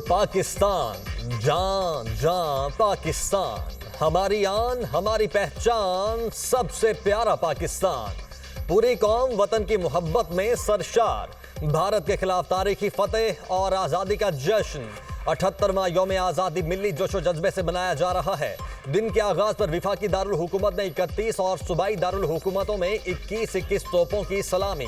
पाकिस्तान, जान जान पाकिस्तान, हमारी आन हमारी पहचान, सबसे प्यारा पाकिस्तान। पूरी कौम वतन की मोहब्बत में सरशार। भारत के खिलाफ तारीखी फतेह और आज़ादी का जश्न 78वां यौम आज़ादी मिली जोशो जज्बे से मनाया जा रहा है। दिन के आगाज पर विफाकी दारुल हुकूमत ने 31 और सूबाई दारुल हुकूमतों में 21-21 तोपों की सलामी।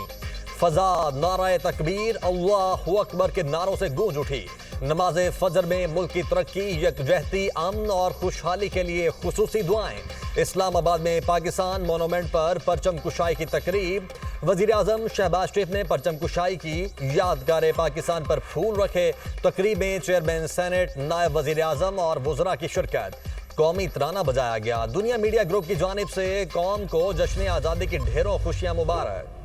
फजा नाराए तकबीर, अल्लाहु अकबर के नारों से गूंज उठी। नमाज फजर में मुल्क की तरक्की, यकजहती, अमन और खुशहाली के लिए खुसूसी दुआएं। इस्लामाबाद में पाकिस्तान मोनूमेंट पर परचम कुशाई की तकरीब। वजीर आजम शहबाज शरीफ ने परचम कुशाई की। यादगार पाकिस्तान पर फूल रखे। तकरीब में चेयरमैन सेनेट, नायब वजीर आजम और वुज़रा की शिरकत। कौमी तराना बजाया गया। दुनिया मीडिया ग्रुप की जानिब से कौम को जश्न आज़ादी की ढेरों खुशियां मुबारक।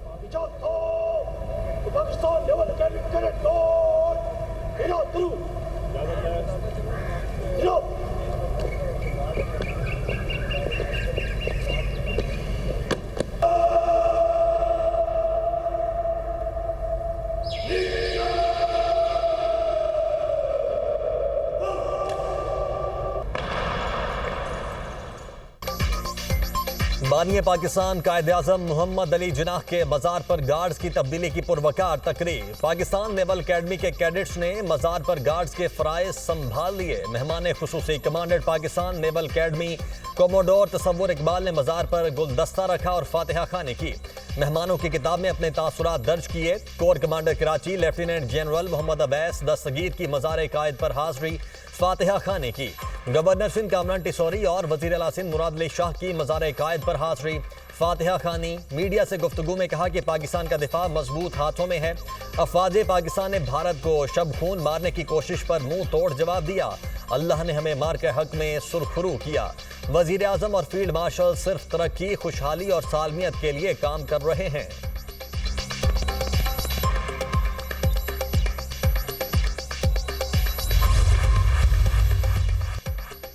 बानिए पाकिस्तान कायद-ए-आज़म मोहम्मद अली जिन्नाह के मज़ार पर गार्ड्स की तब्दीली की पुरवकार तकरीर। पाकिस्तान नेवल अकेडमी के कैडेट्स ने मज़ार पर गार्ड्स के फ़राइज़ संभाल लिए। मेहमान खुसूसी commandant Pakistan naval academy commodore Tasawwur Iqbal ने मज़ार पर गुलदस्ता रखा और फातिहा खानी की। मेहमानों की किताब में अपने तासुरात दर्ज किए। Corps commander Karachi lieutenant general Mohammad Awais Dastagir की मज़ार कायद पर हाज़री, फातिहा खानी की। गवर्नर सिंध कामरान टिसौरी और वज़ीर आला सिंध मुराद अली शाह की मज़ार कायद पर हाज़री, फातिहा खानी। मीडिया से गुफ्तगू में कहा कि पाकिस्तान का दिफा मजबूत हाथों में है। अफवाज पाकिस्तान ने भारत को शब खून मारने की कोशिश पर मुंह तोड़ जवाब दिया। अल्लाह ने हमें मार के हक में सुरखरू किया। वज़ीर आज़म और फील्ड मार्शल सिर्फ तरक्की, खुशहाली और सालमियत के लिए काम कर रहे हैं।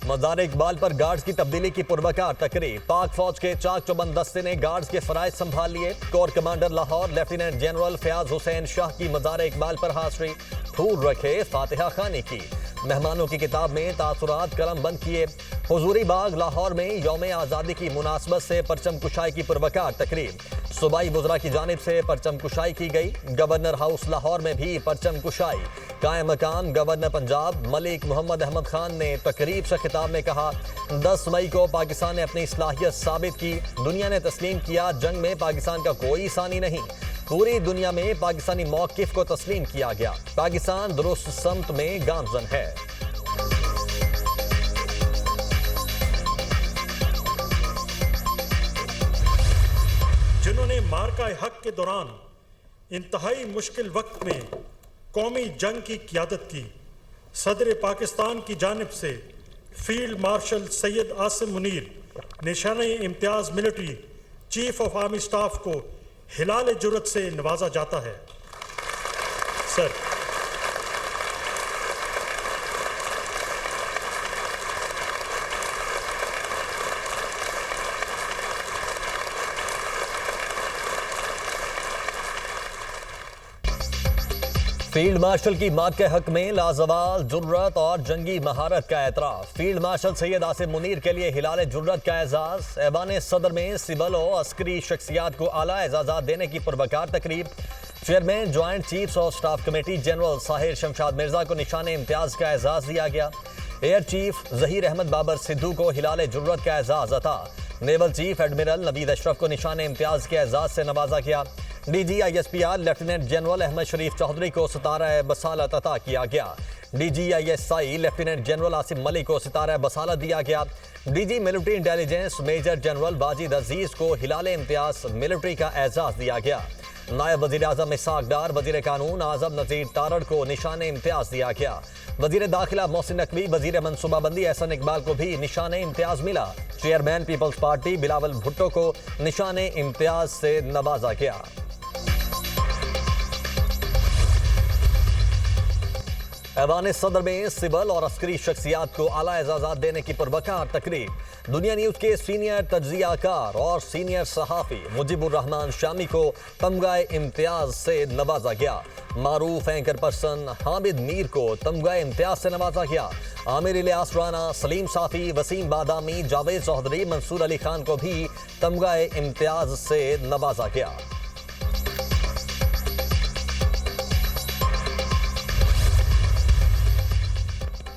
मज़ार इकबाल पर गार्ड्स की तब्दीली की पुरवकार तकरीब। पाक फौज के चाक चौबंद दस्ते ने गार्ड्स के फराइज संभाल लिए। Core commander Lahore lieutenant general Fayyaz Hussain Shah की मज़ार इकबाल पर हाज़री, फूल रखे, फातिहा खानी की। मेहमानों की किताब में तासुरात कलम बंद किए। हुजूरी बाग लाहौर में यौम आज़ादी की मुनासबत से परचम कुशाई की पुरवकार तकरीब। सूबाई वुज़रा की जानिब से परचम कुशाई की गई। गवर्नर हाउस लाहौर में भी परचम कुशाई। कायम मकाम गवर्नर पंजाब मलिक मोहम्मद अहमद खान ने तकरीब से खिताब में कहा, 10 मई को पाकिस्तान ने अपनी सलाहियत साबित की। दुनिया ने तस्लीम किया, जंग में पाकिस्तान का कोई सानी नहीं। पूरी दुनिया में पाकिस्तानी मौक़िफ़ को तस्लीम किया गया। पाकिस्तान दुरुस्त समत में गामज़न है। जिन्होंने मार्का हक के दौरान इंतहाई मुश्किल वक्त में कौमी जंग की क़ियादत की, सदर पाकिस्तान की जानिब से field marshal Syed Asim Munir Nishan Imtiaz military chief of army staff को हिलाल जुर्रत से नवाजा जाता है। सर, फील्ड मार्शल की मात के हक में लाजवाल जुर्रत और जंगी महारत का एतराफ़। फील्ड मार्शल सैयद आसिम मुनीर के लिए हिलाल जुर्रत का एजाज़। ऐवान सदर में सिविल और अस्करी शख्सियात को आला एजाज़ात देने की पुरवकार तकरीब। Chairman joint chiefs of staff committee general Sahir Shamshad Mirza को निशान इम्तियाज़ का एजाज़ दिया गया। एयर चीफ ज़हीर अहमद बाबर सिद्धू को हिलाल जुर्रत का एजाज़ अता। Naval chief admiral Naveed Ashraf को निशान इम्तियाज़ के एजाज़ से नवाजा गया। DGISPR लेफ्टिनेंट जनरल अहमद शरीफ चौधरी को सितारा बसालत अता किया गया। DGISI lieutenant general Asim Malik को सितारा बसालत दिया गया। DG military intelligence major general Wajid अजीज को हिलाल इम्तियाज़ मिलिट्री का एजाज़ दिया गया। नायब वज़ीर आज़म इसहाक डार, वज़ीर कानून आज़म नज़ीर तारड़ को निशान इम्तियाज़ दिया गया। वज़ीर दाखिला मोहसिन नकवी, वज़ीर मनसूबाबंदी एहसन इकबाल को भी निशान इम्तियाज़ मिला। चेयरमैन पीपल्स पार्टी बिलावल भुट्टो को निशान इम्तियाज़ से नवाजा गया। ऐवान सदर में सिविल और अस्करी शख्सियात को आला एजाज़ात देने की पुरवकार तकरीब। दुनिया न्यूज के सीनियर तज्जियाकार और सीनियर सहाफी मुजीबुर रहमान शामी को तमगाए इम्तियाज से नवाजा गया। मारूफ एंकर पर्सन हामिद मीर को तमगाए इम्तियाज से नवाजा गया। आमिर इलियास राना, सलीम साफी, वसीम बादामी, जावेद चौधरी, मंसूर अली खान को भी तमगाए इम्तियाज से नवाजा गया।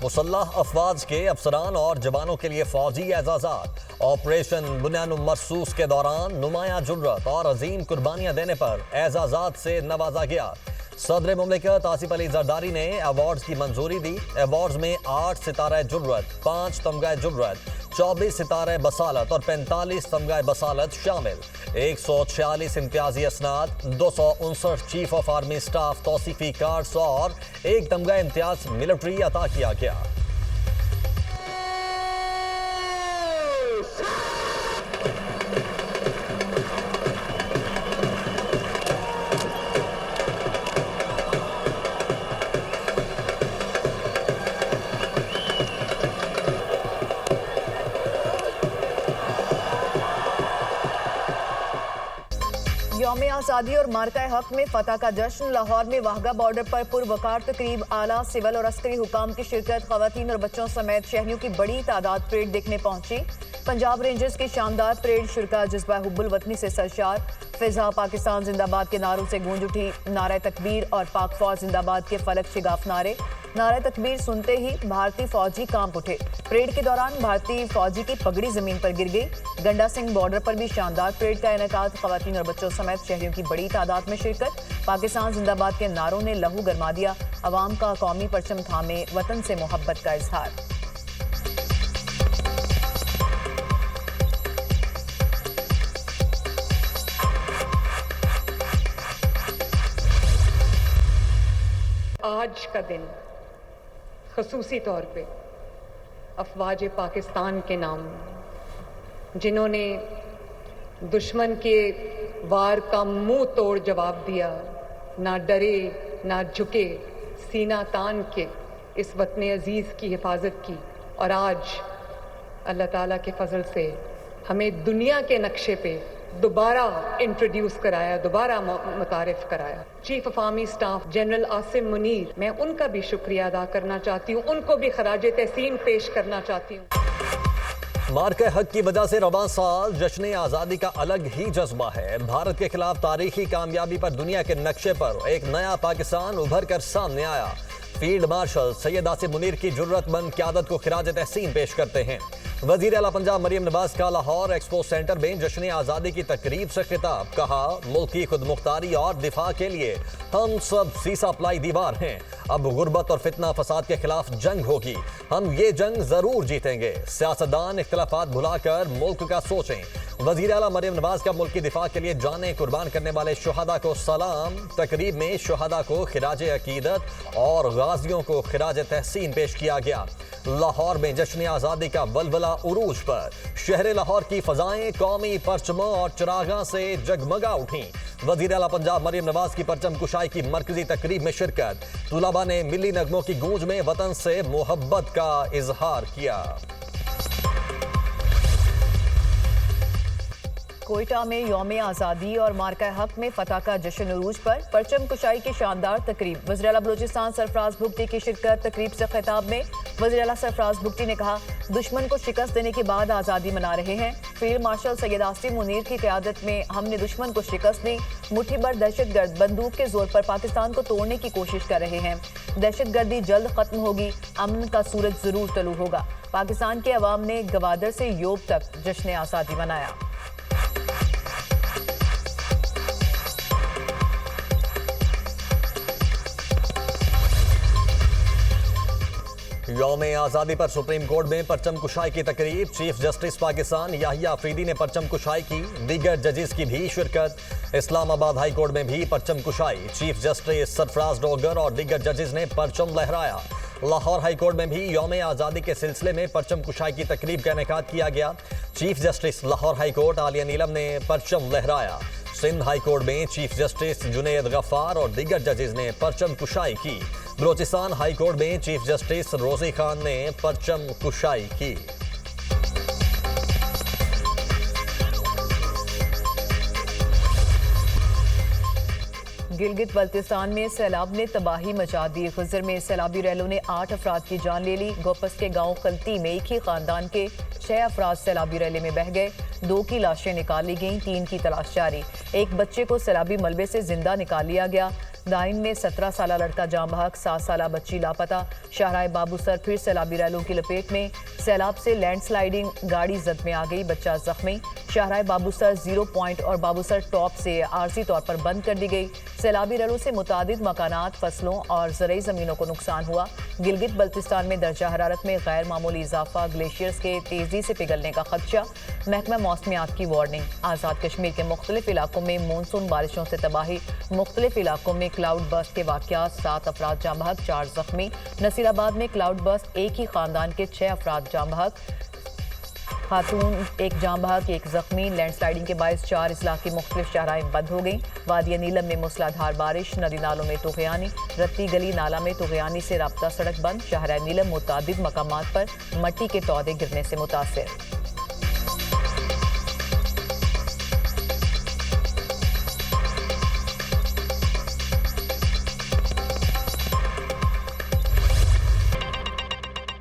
मुसल्लह अफवाज के अफसरान और जवानों के लिए फौजी एजाज़ात। ऑपरेशन बुनियान मरसूस के दौरान नुमाया जुर्रत और अजीम कुर्बानियां देने पर एजाज़ात से नवाजा गया। सदर मुमलिकत आसिफ अली जरदारी ने अवार्ड्स की मंजूरी दी। अवार्ड्स में 8 सितारे जुर्रत, 5 तमगाए जुर्रत, 24 सितारे बसालत और 45 तमगाए बसालत शामिल। 146 इम्तियाजी असनाद, 259 चीफ ऑफ आर्मी स्टाफ तौसीफी कार्ड्स और 1 तमगा इम्तियाज मिलिट्री अता किया गया। यौम आज़ादी और मार्का हक में फतह का जश्न। लाहौर में वाहगा बॉर्डर पर पुरवकार तकरीब, आला सिविल और अस्करी हुकाम की शिरकत। खवातीन और बच्चों समेत शहरियों की बड़ी तादाद परेड देखने पहुंची। पंजाब रेंजर्स की शानदार परेड शुरा जज्बा हुब्बुल वतनी से सरशार। फिजा पाकिस्तान जिंदाबाद के नारों से गूंज उठी। नारा तकबीर और पाक फौज जिंदाबाद के फलक शिगाफ नारे। नारा तकबीर सुनते ही भारतीय फौजी कांप उठे। परेड के दौरान भारतीय फौजी की पगड़ी जमीन पर गिर गई। गंडा सिंह बॉर्डर पर भी शानदार परेड का इनेकाद। खवातीन और बच्चों समेत शहरियों की बड़ी तादाद में शिरकत। पाकिस्तान जिंदाबाद के नारों ने लहू गरमा दिया। अवाम का कौमी परचम थामे वतन से मोहब्बत का इजहार। आज का दिन ख़ुसूसी तौर पे अफवाज पाकिस्तान के नाम, जिन्होंने दुश्मन के वार का मुंह तोड़ जवाब दिया, ना डरे ना झुके, सीना तान के इस वतन अजीज़ की हिफाजत की और आज अल्लाह ताला के फजल से हमें दुनिया के नक्शे पे दोबारा इंट्रोड्यूस कराया, दोबारा मुतारिफ कराया। Chief of army staff general Asim Munir, मैं उनका भी शुक्रिया अदा करना चाहती हूँ, उनको भी खराज तहसीन पेश करना चाहती हूँ। मार्का हक की वजह से रवां साल जश्न आज़ादी का अलग ही जज्बा है। भारत के खिलाफ तारीखी कामयाबी पर दुनिया के नक्शे पर एक नया पाकिस्तान उभर कर सामने आया। फील्ड मार्शल सैयद आसिम मुनीर की जुर्रतमंद क़यादत को खिराज तहसीन पेश करते हैं। वज़ीर आला पंजाब मरियम नवाज का लाहौर एक्सपो सेंटर में जश्न आज़ादी की तकरीब से खिताब। कहा, मुल्क की खुदमुख्तारी और दिफा के लिए हम सब सीसा प्लाई दीवार हैं। अब गुर्बत और फितना फसाद के खिलाफ जंग होगी। हम ये जंग जरूर जीतेंगे। सियासतदान इख्तिलाफात भुलाकर मुल्क का सोचें। वज़ीर आला मरियम नवाज का मुल्क की दिफा के लिए जाने कुर्बान करने वाले शुहदा को सलाम। तकरीब में शुहदा को खिराज अकीदत और गाजियों को खिराज तहसीन पेश किया गया। लाहौर में जश्न आज़ादी का वलवला उरूज पर। शहर लाहौर की फजाएं कौमी परचमों और चिरागां से जगमगा उठी। वज़ीर आला पंजाब मरियम नवाज की परचम कुशाई की मरकजी तकरीब में शिरकत। तुलाबा ने मिली नगमों की गूंज में वतन से मोहब्बत का इजहार किया। कोयटा में यौम आज़ादी और मार्का हक में फतह का जश्न उरूज पर परचम कुशाई की शानदार तकरीब। वज़ीर आला बलूचिस्तान सरफराज भुगटी की शिरकत। तकरीब से खिताब में वज़ीर आला सरफराज भुगटी ने कहा, दुश्मन को शिकस्त देने के बाद आज़ादी मना रहे हैं। फील्ड मार्शल सैयद आसिम मुनीर की क़यादत में हमने दुश्मन को शिकस्त दी। मुट्ठी भर दहशतगर्द बंदूक के जोर पर पाकिस्तान को तोड़ने की कोशिश कर रहे हैं। दहशतगर्दी जल्द खत्म होगी। अमन का सूरज जरूर तलू होगा। पाकिस्तान के अवाम ने गवादर से योब तक जश्न आज़ादी मनाया। यौम आज़ादी पर सुप्रीम कोर्ट में परचम कुशाई की तकरीब। चीफ जस्टिस पाकिस्तान याहिया अफरीदी ने परचम कुशाई की। दीगर जजेस की भी शिरकत। इस्लामाबाद हाई कोर्ट में भी परचम कुशाई। चीफ जस्टिस सरफराज डोगर और दीगर जजेस ने परचम लहराया। लाहौर हाई कोर्ट में भी यौम आज़ादी के सिलसिले में परचम कुशाई की तकरीब का इनेकाद किया गया। Chief justice Lahore high court Aalia Neelam ने परचम लहराया। सिंध हाई कोर्ट में चीफ जस्टिस जुनैद गफ्फार और दीगर जजेस ने परचम कुशाई की। बलूचिस्तान हाई कोर्ट में चीफ जस्टिस रोजी खान ने परचम कुशाई की। गिलगित बल्तिस्तान में सैलाब ने तबाही मचा दी। खुजर में सैलाबी रैलों ने 8 अफराद की जान ले ली। गोपस के गांव कल्ती में एक ही खानदान के 6 अफराद सैलाबी रैले में बह गए। 2 की लाशें निकाली गईं, 3 की तलाश जारी। एक बच्चे को सैलाबी मलबे से जिंदा निकाल लिया गया। दाइन में 17 साल लड़का जाम बहक, 7 साल बच्ची लापता। शाहराह बाबूसर फिर सैलाबी रैलों की लपेट में। सैलाब से लैंडस्लाइडिंग, गाड़ी जद में आ गई, बच्चा जख्मी। शाहराह बाबूसर 0 पॉइंट और बाबूसर टॉप से आरजी तौर पर बंद कर दी गई। सैलाबी रैलों से मुतादिद मकानात, फसलों और ज़रई ज़मीनों को नुकसान हुआ। गिलगित बल्तिस्तान में दर्जा हरारत में गैर मामूली इजाफा, ग्लेशियर्स के तेजी से पिघलने का खदशा। महकमा मौसमियात की वार्निंग। आज़ाद कश्मीर के मुख्तलिफ इलाकों में मानसून बारिशों से तबाही। मुख्तलिफ इलाकों में क्लाउड बर्स्ट के वाक़यात, 7 अफराद जाम बहक, 4 जख्मी। नसीराबाद में क्लाउड बर्स्ट, एक ही खानदान के 6 अफराद जाम बहक, खातून 1 जाम बहक, 1 जख्मी। लैंडस्लाइडिंग के बायस 4 इस्लाह की मुख्तलिफ शाहराएं बंद हो गईं। वादिया नीलम में मूसलाधार बारिश, नदी नालों में तुग़यानी। रत्ती गली नाला में तुग़यानी से राब्ता सड़क बंद। शाहराह नीलम मुतादिद मकामात पर मट्टी के तौदे गिरने से मुतासिर।